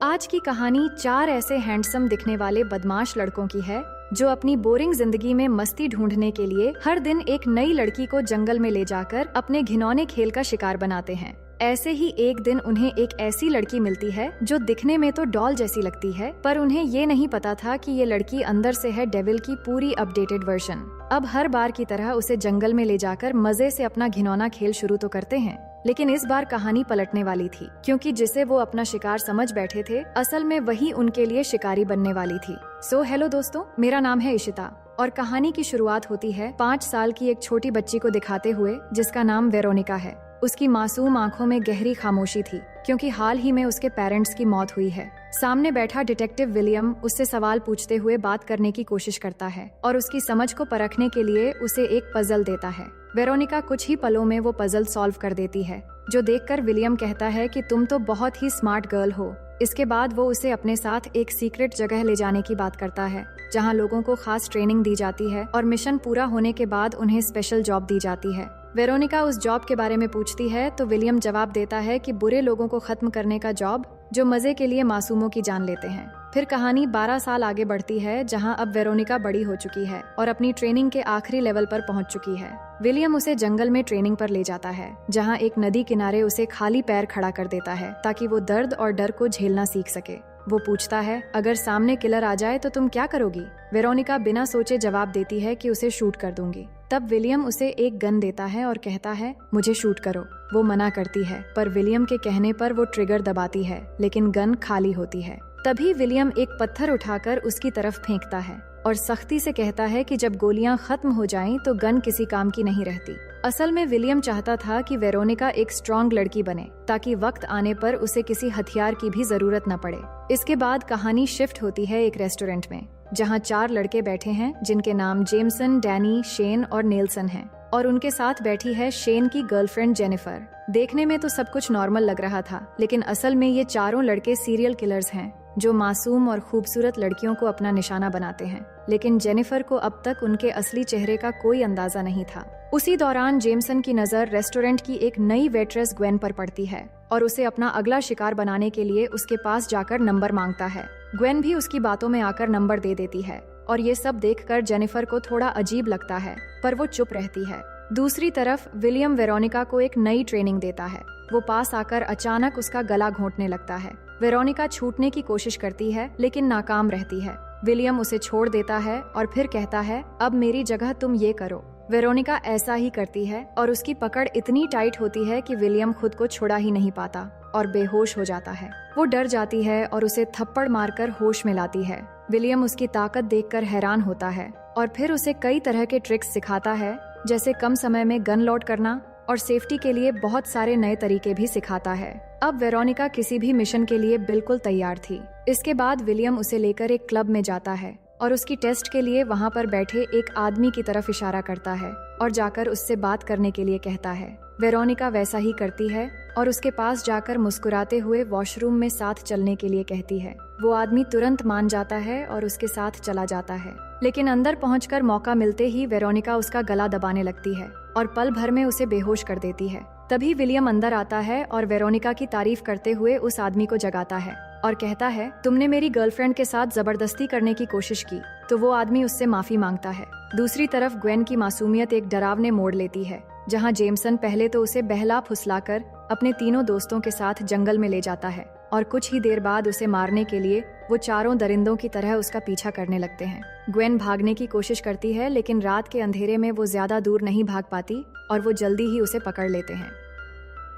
आज की कहानी 4 ऐसे हैंडसम दिखने वाले बदमाश लड़कों की है जो अपनी बोरिंग जिंदगी में मस्ती ढूंढने के लिए हर दिन एक नई लड़की को जंगल में ले जाकर अपने घिनौने खेल का शिकार बनाते हैं। ऐसे ही एक दिन उन्हें एक ऐसी लड़की मिलती है जो दिखने में तो डॉल जैसी लगती है, पर उन्हें ये नहीं पता था कि ये लड़की अंदर से है डेविल की पूरी अपडेटेड वर्जन। अब हर बार की तरह उसे जंगल में ले जाकर मजे से अपना घिनौना खेल शुरू तो करते हैं, लेकिन इस बार कहानी पलटने वाली थी, क्योंकि जिसे वो अपना शिकार समझ बैठे थे असल में वही उनके लिए शिकारी बनने वाली थी। हेलो दोस्तों, मेरा नाम है इशिता और कहानी की शुरुआत होती है 5 साल की एक छोटी बच्ची को दिखाते हुए जिसका नाम वेरोनिका है। उसकी मासूम आंखों में गहरी खामोशी थी, क्योंकि हाल ही में उसके पेरेंट्स की मौत हुई है। सामने बैठा डिटेक्टिव विलियम उससे सवाल पूछते हुए बात करने की कोशिश करता है और उसकी समझ को परखने के लिए उसे एक पजल देता है। वेरोनिका कुछ ही पलों में वो पजल सॉल्व कर देती है, जो देखकर विलियम कहता है कि तुम तो बहुत ही स्मार्ट गर्ल हो। इसके बाद वो उसे अपने साथ एक सीक्रेट जगह ले जाने की बात करता है, जहाँ लोगों को खास ट्रेनिंग दी जाती है और मिशन पूरा होने के बाद उन्हें स्पेशल जॉब दी जाती है। वेरोनिका उस जॉब के बारे में पूछती है तो विलियम जवाब देता है कि बुरे लोगों को खत्म करने का जॉब, जो मजे के लिए मासूमों की जान लेते हैं। फिर कहानी 12 साल आगे बढ़ती है, जहां अब वेरोनिका बड़ी हो चुकी है और अपनी ट्रेनिंग के आखिरी लेवल पर पहुंच चुकी है। विलियम उसे जंगल में ट्रेनिंग पर ले जाता है, जहां एक नदी किनारे उसे खाली पैर खड़ा कर देता है ताकि वो दर्द और डर को झेलना सीख सके। वो पूछता है, अगर सामने किलर आ जाए तो तुम क्या करोगी? वेरोनिका बिना सोचे जवाब देती है कि उसे शूट कर दूंगी। तब विलियम उसे एक गन देता है और कहता है, मुझे शूट करो। वो मना करती है, पर विलियम के कहने पर वो ट्रिगर दबाती है, लेकिन गन खाली होती है। तभी विलियम एक पत्थर उठाकर उसकी तरफ फेंकता है और सख्ती से कहता है कि जब गोलियां खत्म हो जाएं तो गन किसी काम की नहीं रहती। असल में विलियम चाहता था कि वेरोनिका एक स्ट्रॉन्ग लड़की बने, ताकि वक्त आने पर उसे किसी हथियार की भी जरूरत न पड़े। इसके बाद कहानी शिफ्ट होती है एक रेस्टोरेंट में, जहाँ 4 लड़के बैठे हैं जिनके नाम जेमसन, डैनी, शेन और नेल्सन हैं, और उनके साथ बैठी है शेन की गर्लफ्रेंड जेनिफर। देखने में तो सब कुछ नॉर्मल लग रहा था, लेकिन असल में ये चारों लड़के सीरियल किलर्स हैं जो मासूम और खूबसूरत लड़कियों को अपना निशाना बनाते हैं। लेकिन जेनिफर को अब तक उनके असली चेहरे का कोई अंदाजा नहीं था। उसी दौरान जेमसन की नजर रेस्टोरेंट की एक नई वेट्रेस ग्वेन पर पड़ती है और उसे अपना अगला शिकार बनाने के लिए उसके पास जाकर नंबर मांगता है। ग्वेन भी उसकी बातों में आकर नंबर दे देती है और ये सब देखकर जेनिफर को थोड़ा अजीब लगता है, पर वो चुप रहती है। दूसरी तरफ विलियम वेरोनिका को एक नई ट्रेनिंग देता है। वो पास आकर अचानक उसका गला घोंटने लगता है। वेरोनिका छूटने की कोशिश करती है, लेकिन नाकाम रहती है। विलियम उसे छोड़ देता है और फिर कहता है, अब मेरी जगह तुम ये करो। वेरोनिका ऐसा ही करती है और उसकी पकड़ इतनी टाइट होती है कि विलियम खुद को छुड़ा ही नहीं पाता और बेहोश हो जाता है। वो डर जाती है और उसे थप्पड़ मारकर होश में लाती है। विलियम उसकी ताकत देखकर हैरान होता है और फिर उसे कई तरह के ट्रिक्स सिखाता है, जैसे कम समय में गन लोड करना और सेफ्टी के लिए बहुत सारे नए तरीके भी सिखाता है। अब वेरोनिका किसी भी मिशन के लिए बिल्कुल तैयार थी। इसके बाद विलियम उसे लेकर एक क्लब में जाता है और उसकी टेस्ट के लिए वहाँ पर बैठे एक आदमी की तरफ इशारा करता है और जाकर उससे बात करने के लिए कहता है। वेरोनिका वैसा ही करती है और उसके पास जाकर मुस्कुराते हुए वॉशरूम में साथ चलने के लिए कहती है। वो आदमी तुरंत मान जाता है और उसके साथ चला जाता है, लेकिन अंदर पहुंचकर मौका मिलते ही वेरोनिका उसका गला दबाने लगती है और पल भर में उसे बेहोश कर देती है। तभी विलियम अंदर आता है और वेरोनिका की तारीफ करते हुए उस आदमी को जगाता है और कहता है, तुमने मेरी गर्लफ्रेंड के साथ जबरदस्ती करने की कोशिश की। तो वो आदमी उससे माफी मांगता है। दूसरी तरफ ग्वेन की मासूमियत एक डरावने मोड़ लेती है, जहाँ जेमसन पहले तो उसे बहला फुसलाकर अपने तीनों दोस्तों के साथ जंगल में ले जाता है और कुछ ही देर बाद उसे मारने के लिए वो चारों दरिंदों की तरह उसका पीछा करने लगते हैं। ग्वेन भागने की कोशिश करती है, लेकिन रात के अंधेरे में वो ज्यादा दूर नहीं भाग पाती और वो जल्दी ही उसे पकड़ लेते हैं।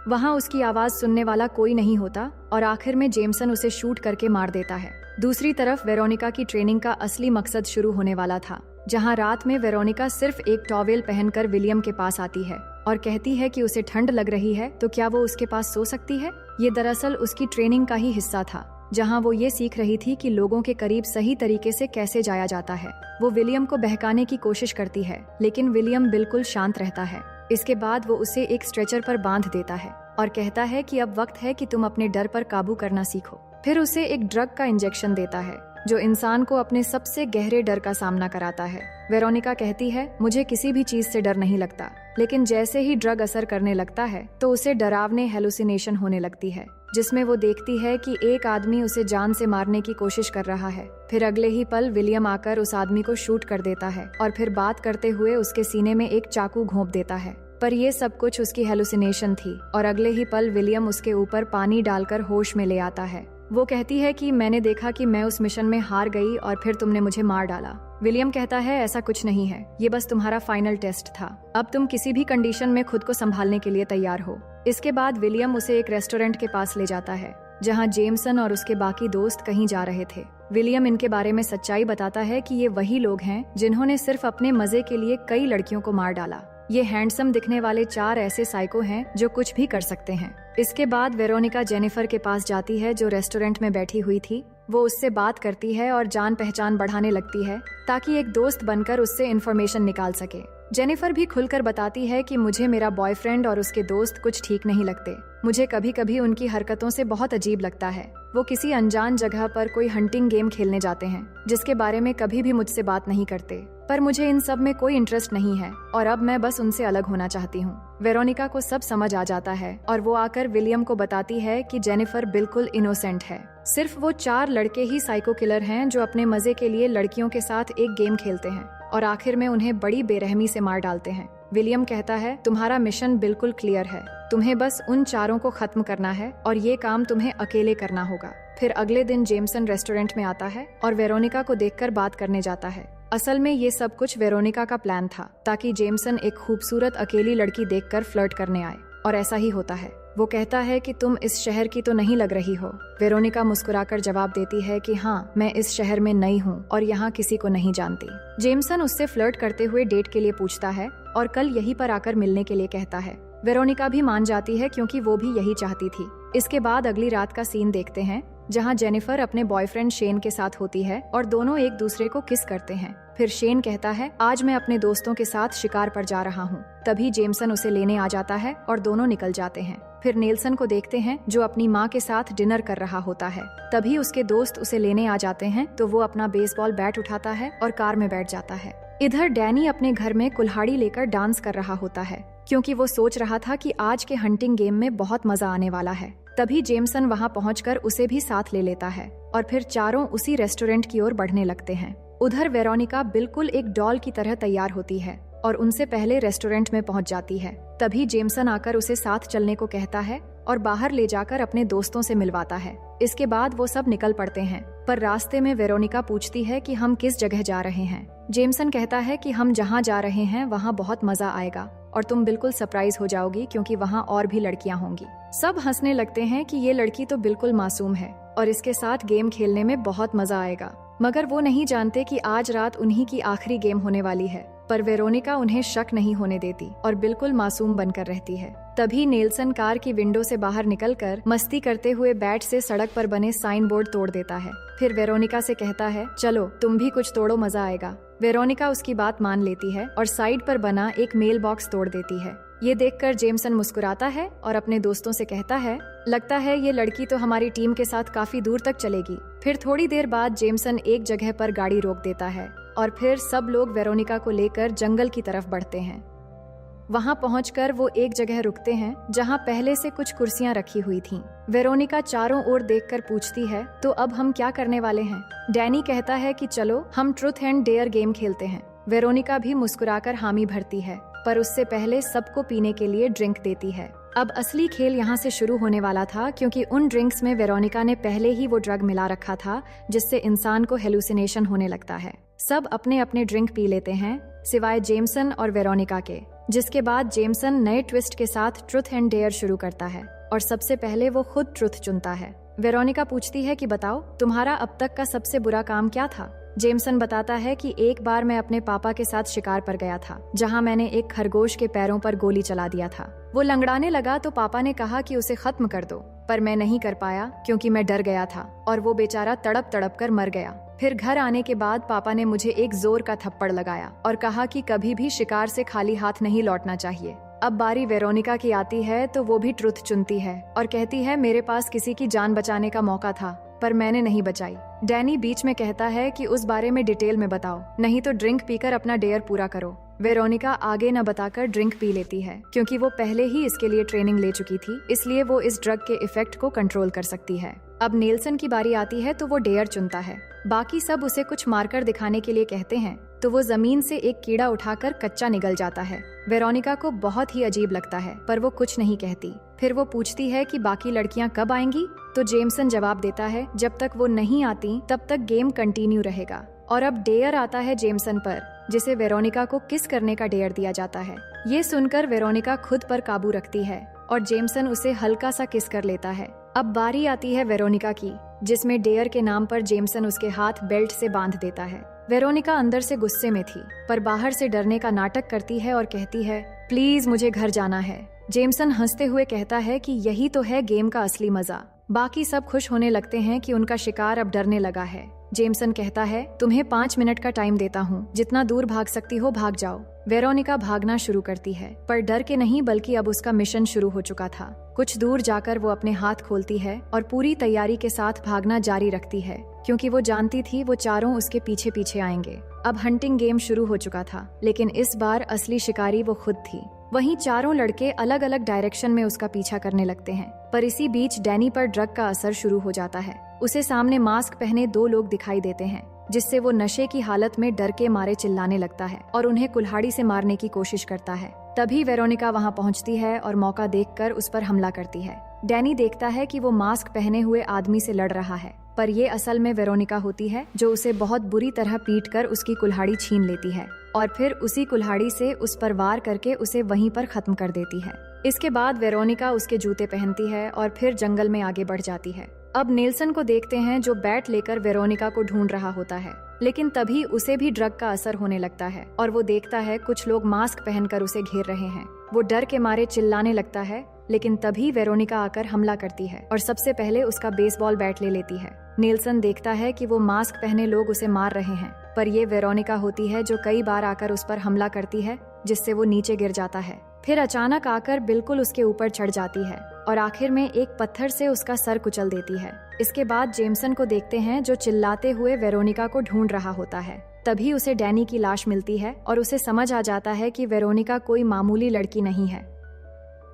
वहाँ उसकी आवाज सुनने वाला कोई नहीं होता और आखिर में जेमसन उसे शूट करके मार देता है। दूसरी तरफ वेरोनिका की ट्रेनिंग का असली मकसद शुरू होने वाला था, जहाँ रात में वेरोनिका सिर्फ एक टॉवेल पहनकर विलियम के पास आती है और कहती है कि उसे ठंड लग रही है तो क्या वो उसके पास सो सकती है। ये दरअसल उसकी ट्रेनिंग का ही हिस्सा था, जहाँ वो ये सीख रही थी कि लोगों के करीब सही तरीके से कैसे जाया जाता है। वो विलियम को बहकाने की कोशिश करती है, लेकिन विलियम बिल्कुल शांत रहता है। इसके बाद वो उसे एक स्ट्रेचर पर बांध देता है और कहता है कि अब वक्त है कि तुम अपने डर पर काबू करना सीखो। फिर उसे एक ड्रग का इंजेक्शन देता है, जो इंसान को अपने सबसे गहरे डर का सामना कराता है। वेरोनिका कहती है, मुझे किसी भी चीज से डर नहीं लगता, लेकिन जैसे ही ड्रग असर करने लगता है तो उसे डरावने हेलुसिनेशन होने लगती है। जिसमें वो देखती है कि एक आदमी उसे जान से मारने की कोशिश कर रहा है। फिर अगले ही पल विलियम आकर उस आदमी को शूट कर देता है और फिर बात करते हुए उसके सीने में एक चाकू घोंप देता है। पर ये सब कुछ उसकी हेलुसिनेशन थी और अगले ही पल विलियम उसके ऊपर पानी डालकर होश में ले आता है। वो कहती है कि मैंने देखा कि मैं उस मिशन में हार गई और फिर तुमने मुझे मार डाला। विलियम कहता है ऐसा कुछ नहीं है, ये बस तुम्हारा फाइनल टेस्ट था। अब तुम किसी भी कंडीशन में खुद को संभालने के लिए तैयार हो। इसके बाद विलियम उसे एक रेस्टोरेंट के पास ले जाता है जहां जेमसन और उसके बाकी दोस्त कहीं जा रहे थे। विलियम इनके बारे में सच्चाई बताता है कि ये वही लोग हैं जिन्होंने सिर्फ अपने मजे के लिए कई लड़कियों को मार डाला। ये हैंडसम दिखने वाले 4 ऐसे साइको हैं जो कुछ भी कर सकते हैं। इसके बाद वेरोनिका जेनिफर के पास जाती है जो रेस्टोरेंट में बैठी हुई थी। वो उससे बात करती है और जान पहचान बढ़ाने लगती है ताकि एक दोस्त बनकर उससे इन्फॉर्मेशन निकाल सके। जेनिफर भी खुलकर बताती है कि मुझे मेरा बॉयफ्रेंड और उसके दोस्त कुछ ठीक नहीं लगते। मुझे कभी कभी उनकी हरकतों से बहुत अजीब लगता है। वो किसी अनजान जगह पर कोई हंटिंग गेम खेलने जाते हैं जिसके बारे में कभी भी मुझसे बात नहीं करते, पर मुझे इन सब में कोई इंटरेस्ट नहीं है और अब मैं बस उनसे अलग होना चाहती हूँ। वेरोनिका को सब समझ आ जाता है और वो आकर विलियम को बताती है कि जेनिफर बिल्कुल इनोसेंट है। सिर्फ वो 4 लड़के ही साइको किलर हैं जो अपने मजे के लिए लड़कियों के साथ एक गेम खेलते हैं और आखिर में उन्हें बड़ी बेरहमी से मार डालते हैं। विलियम कहता है तुम्हारा मिशन बिल्कुल क्लियर है, तुम्हें बस उन 4 को खत्म करना है और ये काम तुम्हें अकेले करना होगा। फिर अगले दिन जेमसन रेस्टोरेंट में आता है और वेरोनिका को देखकर बात करने जाता है। असल में ये सब कुछ वेरोनिका का प्लान था ताकि जेमसन एक खूबसूरत अकेली लड़की देखकर फ्लर्ट करने आए, और ऐसा ही होता है। वो कहता है कि तुम इस शहर की तो नहीं लग रही हो। वेरोनिका मुस्कुराकर जवाब देती है कि हाँ, मैं इस शहर में नई हूँ और यहाँ किसी को नहीं जानती। जेमसन उससे फ्लर्ट करते हुए डेट के लिए पूछता है और कल यहीं पर आकर मिलने के लिए कहता है। वेरोनिका भी मान जाती है क्योंकि वो भी यही चाहती थी। इसके बाद अगली रात का सीन देखते हैं जहाँ जेनिफर अपने बॉयफ्रेंड शेन के साथ होती है और दोनों एक दूसरे को किस करते हैं। फिर शेन कहता है आज मैं अपने दोस्तों के साथ शिकार पर जा रहा हूँ। तभी जेमसन उसे लेने आ जाता है और दोनों निकल जाते हैं। फिर नेल्सन को देखते हैं जो अपनी माँ के साथ डिनर कर रहा होता है। तभी उसके दोस्त उसे लेने आ जाते हैं तो वो अपना बेसबॉल बैट उठाता है और कार में बैठ जाता है। इधर डैनी अपने घर में कुल्हाड़ी लेकर डांस कर रहा होता है क्योंकि वो सोच रहा था कि आज के हंटिंग गेम में बहुत मजा आने वाला है। तभी जेमसन वहाँ पहुंचकर उसे भी साथ ले लेता है और फिर चारों उसी रेस्टोरेंट की ओर बढ़ने लगते हैं। उधर वेरोनिका बिल्कुल एक डॉल की तरह तैयार होती है और उनसे पहले रेस्टोरेंट में पहुंच जाती है। तभी जेमसन आकर उसे साथ चलने को कहता है और बाहर ले जाकर अपने दोस्तों से मिलवाता है। इसके बाद वो सब निकल पड़ते हैं, पर रास्ते में वेरोनिका पूछती है कि हम किस जगह जा रहे हैं। जेमसन कहता है कि हम जहाँ जा रहे हैं वहाँ बहुत मजा आएगा और तुम बिल्कुल सरप्राइज हो जाओगी क्योंकि वहाँ और भी लड़कियाँ होंगी। सब हंसने लगते हैं कि ये लड़की तो बिल्कुल मासूम है और इसके साथ गेम खेलने में बहुत मजा आएगा, मगर वो नहीं जानते कि आज रात उन्हीं की आखिरी गेम होने वाली है। पर वेरोनिका उन्हें शक नहीं होने देती और बिल्कुल मासूम बनकर रहती है। तभी नेल्सन कार की विंडो से बाहर निकलकर मस्ती करते हुए बैट से सड़क पर बने साइन बोर्ड तोड़ देता है। फिर वेरोनिका से कहता है चलो तुम भी कुछ तोड़ो, मजा आएगा। वेरोनिका उसकी बात मान लेती है और साइड पर बना एक मेल बॉक्स तोड़ देती है। ये देखकर जेमसन मुस्कुराता है और अपने दोस्तों से कहता है लगता है ये लड़की तो हमारी टीम के साथ काफी दूर तक चलेगी। फिर थोड़ी देर बाद जेमसन एक जगह पर गाड़ी रोक देता है और फिर सब लोग वेरोनिका को लेकर जंगल की तरफ बढ़ते हैं। वहां पहुंचकर वो एक जगह रुकते हैं जहां पहले से कुछ कुर्सियां रखी हुई थीं। वेरोनिका चारों ओर देखकर पूछती है तो अब हम क्या करने वाले हैं। डैनी कहता है कि चलो हम ट्रूथ एंड डेयर गेम खेलते हैं। वेरोनिका भी मुस्कुराकर हामी भरती है, पर उससे पहले सबको पीने के लिए ड्रिंक देती है। अब असली खेल यहाँ से शुरू होने वाला था क्योंकि उन ड्रिंक्स में वेरोनिका ने पहले ही वो ड्रग मिला रखा था जिससे इंसान को हेलुसिनेशन होने लगता है। सब अपने अपने ड्रिंक पी लेते हैं सिवाय जेमसन और वेरोनिका के, जिसके बाद जेमसन नए ट्विस्ट के साथ ट्रूथ एंड डेयर शुरू करता है और सबसे पहले वो खुद ट्रूथ चुनता है। वेरोनिका पूछती है कि बताओ तुम्हारा अब तक का सबसे बुरा काम क्या था। जेमसन बताता है कि एक बार मैं अपने पापा के साथ शिकार पर गया था जहां मैंने एक खरगोश के पैरों पर गोली चला दिया था। वो लंगड़ाने लगा तो पापा ने कहा कि उसे खत्म कर दो, पर मैं नहीं कर पाया क्योंकि मैं डर गया था और वो बेचारा तड़प तड़प कर मर गया। फिर घर आने के बाद पापा ने मुझे एक जोर का थप्पड़ लगाया और कहा कि कभी भी शिकार से खाली हाथ नहीं लौटना चाहिए। अब बारी वेरोनिका की आती है तो वो भी ट्रुथ चुनती है और कहती है मेरे पास किसी की जान बचाने का मौका था पर मैंने नहीं बचाई। डैनी बीच में कहता है कि उस बारे में डिटेल में बताओ, नहीं तो ड्रिंक पीकर अपना डेयर पूरा करो। वेरोनिका आगे न बताकर ड्रिंक पी लेती है क्योंकि वो पहले ही इसके लिए ट्रेनिंग ले चुकी थी, इसलिए वो इस ड्रग के इफेक्ट को कंट्रोल कर सकती है। अब नेल्सन की बारी आती है तो वो डेयर चुनता है। बाकी सब उसे कुछ मार्कर दिखाने के लिए कहते हैं तो वो जमीन से एक कीड़ा उठाकर कच्चा निगल जाता है। वेरोनिका को बहुत ही अजीब लगता है पर वो कुछ नहीं कहती। फिर वो पूछती है कि बाकी लड़कियां कब आएंगी, तो जेमसन जवाब देता है जब तक वो नहीं आती तब तक गेम कंटिन्यू रहेगा। और अब डेयर आता है जेमसन पर, जिसे वेरोनिका को किस करने का डेयर दिया जाता है। ये सुनकर वेरोनिका खुद पर काबू रखती है और जेमसन उसे हल्का सा किस कर लेता है। अब बारी आती है वेरोनिका की, जिसमें डेयर के नाम पर जेमसन उसके हाथ बेल्ट से बांध देता है। वेरोनिका अंदर से गुस्से में थी पर बाहर से डरने का नाटक करती है और कहती है, प्लीज मुझे घर जाना है। जेमसन हंसते हुए कहता है कि यही तो है गेम का असली मजा। बाकी सब खुश होने लगते हैं कि उनका शिकार अब डरने लगा है। जेमसन कहता है, तुम्हें 5 मिनट का टाइम देता हूँ, जितना दूर भाग सकती हो भाग जाओ। वेरोनिका भागना शुरू करती है पर डर के नहीं, बल्कि अब उसका मिशन शुरू हो चुका था। कुछ दूर जाकर वो अपने हाथ खोलती है और पूरी तैयारी के साथ भागना जारी रखती है क्योंकि वो जानती थी वो चारों उसके पीछे पीछे आएंगे। अब हंटिंग गेम शुरू हो चुका था, लेकिन इस बार असली शिकारी वो खुद थी। वहीं चारों लड़के अलग अलग डायरेक्शन में उसका पीछा करने लगते हैं। पर इसी बीच डैनी पर ड्रग का असर शुरू हो जाता है। उसे सामने मास्क पहने 2 लोग दिखाई देते हैं, जिससे वो नशे की हालत में डर के मारे चिल्लाने लगता है और उन्हें कुल्हाड़ी से मारने की कोशिश करता है। तभी वेरोनिका वहां पहुंचती है और मौका देखकर उस पर हमला करती है। डैनी देखता है कि वो मास्क पहने हुए आदमी से लड़ रहा है, पर ये असल में वेरोनिका होती है जो उसे बहुत बुरी तरह पीटकर उसकी कुल्हाड़ी छीन लेती है और फिर उसी कुल्हाड़ी से उस पर वार करके उसे वहीं पर खत्म कर देती है। इसके बाद वेरोनिका उसके जूते पहनती है और फिर जंगल में आगे बढ़ जाती है। अब नेल्सन को देखते हैं जो बैट लेकर वेरोनिका को ढूंढ रहा होता है, लेकिन तभी उसे भी ड्रग का असर होने लगता है और वो देखता है कुछ लोग मास्क पहनकर उसे घेर रहे हैं। वो डर के मारे चिल्लाने लगता है, लेकिन तभी वेरोनिका आकर हमला करती है और सबसे पहले उसका बेसबॉल बैट ले लेती है। नेल्सन देखता है कि वो मास्क पहने लोग उसे मार रहे हैं, पर ये वेरोनिका होती है जो कई बार आकर उस पर हमला करती है, जिससे वो नीचे गिर जाता है। फिर अचानक आकर बिल्कुल उसके ऊपर चढ़ जाती है और आखिर में एक पत्थर से उसका सर कुचल देती है। इसके बाद जेमसन को देखते हैं जो चिल्लाते हुए वेरोनिका को ढूंढ रहा होता है। तभी उसे डैनी की लाश मिलती है और उसे समझ आ जाता है कि वेरोनिका कोई मामूली लड़की नहीं है।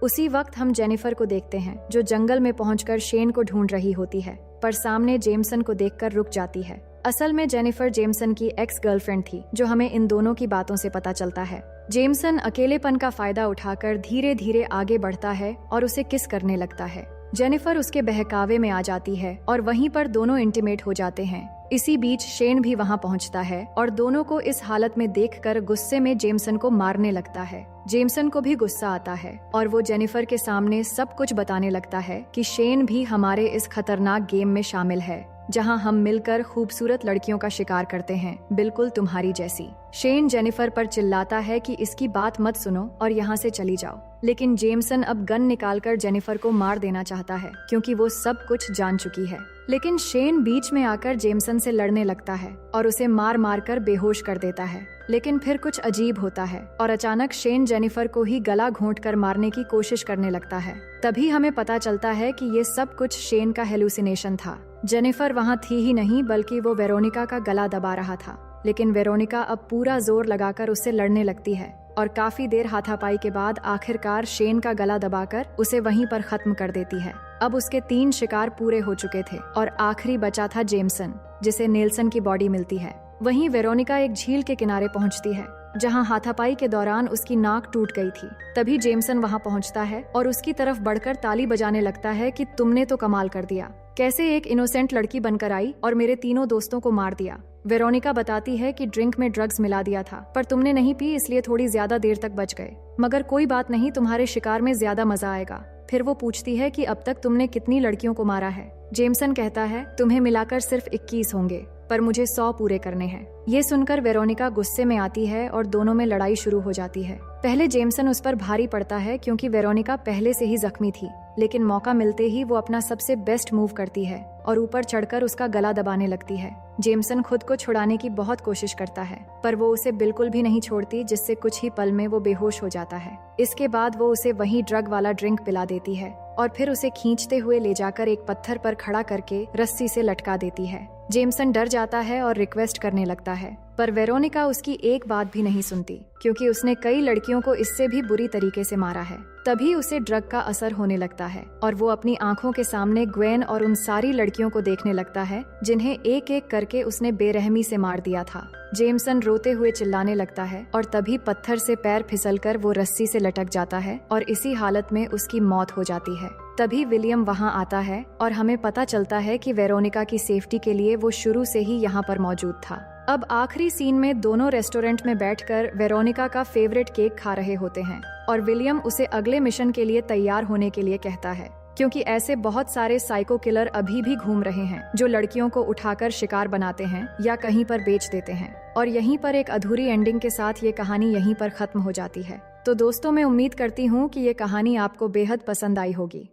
उसी वक्त हम जेनिफर को देखते हैं जो जंगल में पहुंचकर शेन को ढूंढ रही होती है, पर सामने जेमसन को देखकर रुक जाती है। असल में जेनिफर जेमसन की एक्स गर्लफ्रेंड थी, जो हमें इन दोनों की बातों से पता चलता है। जेमसन अकेलेपन का फायदा उठाकर धीरे धीरे आगे बढ़ता है और उसे किस करने लगता है। जेनिफर उसके बहकावे में आ जाती है और वहीं पर दोनों इंटीमेट हो जाते हैं। इसी बीच शेन भी वहां पहुंचता है और दोनों को इस हालत में देखकर गुस्से में जेमसन को मारने लगता है। जेमसन को भी गुस्सा आता है और वो जेनिफर के सामने सब कुछ बताने लगता है कि शेन भी हमारे इस खतरनाक गेम में शामिल है, जहां हम मिलकर खूबसूरत लड़कियों का शिकार करते हैं, बिल्कुल तुम्हारी जैसी। शेन जेनिफर पर चिल्लाता है कि इसकी बात मत सुनो और यहाँ से चली जाओ, लेकिन जेमसन अब गन निकालकर जेनिफर को मार देना चाहता है क्योंकि वो सब कुछ जान चुकी है। लेकिन शेन बीच में आकर जेमसन से लड़ने लगता है और उसे मार मार कर बेहोश कर देता है। लेकिन फिर कुछ अजीब होता है और अचानक शेन जेनिफर को ही गला घोंटकर मारने की कोशिश करने लगता है। तभी हमें पता चलता है कि ये सब कुछ शेन का हेलुसिनेशन था। जेनिफर वहाँ थी ही नहीं, बल्कि वो वेरोनिका का गला दबा रहा था। लेकिन वेरोनिका अब पूरा जोर लगाकर उससे लड़ने लगती है और काफी देर हाथापाई के बाद आखिरकार शेन का गला दबाकर उसे वहीं पर खत्म कर देती है। अब उसके 3 शिकार पूरे हो चुके थे और आखिरी बचा था जेमसन, जिसे नेल्सन की बॉडी मिलती है। वहीं वेरोनिका एक झील के किनारे पहुंचती है जहां हाथापाई के दौरान उसकी नाक टूट गई थी। तभी जेमसन वहां पहुंचता है और उसकी तरफ बढ़कर ताली बजाने लगता है कि तुमने तो कमाल कर दिया, कैसे एक इनोसेंट लड़की बनकर आई और मेरे तीनों दोस्तों को मार दिया। वेरोनिका बताती है कि ड्रिंक में ड्रग्स मिला दिया था, पर तुमने नहीं पी, इसलिए थोड़ी ज्यादा देर तक बच गए। मगर कोई बात नहीं, तुम्हारे शिकार में ज्यादा मजा आएगा। फिर वो पूछती है कि अब तक तुमने कितनी लड़कियों को मारा है। जेमसन कहता है, तुम्हें मिलाकर सिर्फ 21 होंगे, पर मुझे 100 पूरे करने हैं। ये सुनकर वेरोनिका गुस्से में आती है और दोनों में लड़ाई शुरू हो जाती है। पहले जेमसन उस पर भारी पड़ता है क्योंकि वेरोनिका पहले से ही जख्मी थी, लेकिन मौका मिलते ही वो अपना सबसे बेस्ट मूव करती है और ऊपर चढ़कर उसका गला दबाने लगती है। जेमसन खुद को छुड़ाने की बहुत कोशिश करता है, पर वो उसे बिल्कुल भी नहीं छोड़ती, जिससे कुछ ही पल में वो बेहोश हो जाता है। इसके बाद वो उसे वही ड्रग वाला ड्रिंक पिला देती है और फिर उसे खींचते हुए ले जाकर एक पत्थर पर खड़ा करके रस्सी से लटका देती है। जेमसन डर जाता है और रिक्वेस्ट करने लगता है, पर वेरोनिका उसकी एक बात भी नहीं सुनती, क्योंकि उसने कई लड़कियों को इससे भी बुरी तरीके से मारा है। तभी उसे ड्रग का असर होने लगता है और वो अपनी आंखों के सामने ग्वेन और उन सारी लड़कियों को देखने लगता है जिन्हें एक एक करके उसने बेरहमी से मार दिया था। जेमसन रोते हुए चिल्लाने लगता है और तभी पत्थर से पैर फिसलकर वो रस्सी से लटक जाता है और इसी हालत में उसकी मौत हो जाती है। तभी विलियम वहां आता है और हमें पता चलता है कि वेरोनिका की सेफ्टी के लिए वो शुरू से ही यहाँ पर मौजूद था। अब आखिरी सीन में दोनों रेस्टोरेंट में बैठकर वेरोनिका का फेवरेट केक खा रहे होते हैं और विलियम उसे अगले मिशन के लिए तैयार होने के लिए कहता है, क्योंकि ऐसे बहुत सारे साइको किलर अभी भी घूम रहे हैं जो लड़कियों को उठाकर शिकार बनाते हैं या कहीं पर बेच देते हैं। और यहीं पर एक अधूरी एंडिंग के साथ ये कहानी यहीं पर खत्म हो जाती है। तो दोस्तों, मैं उम्मीद करती हूँ कि ये कहानी आपको बेहद पसंद आई होगी।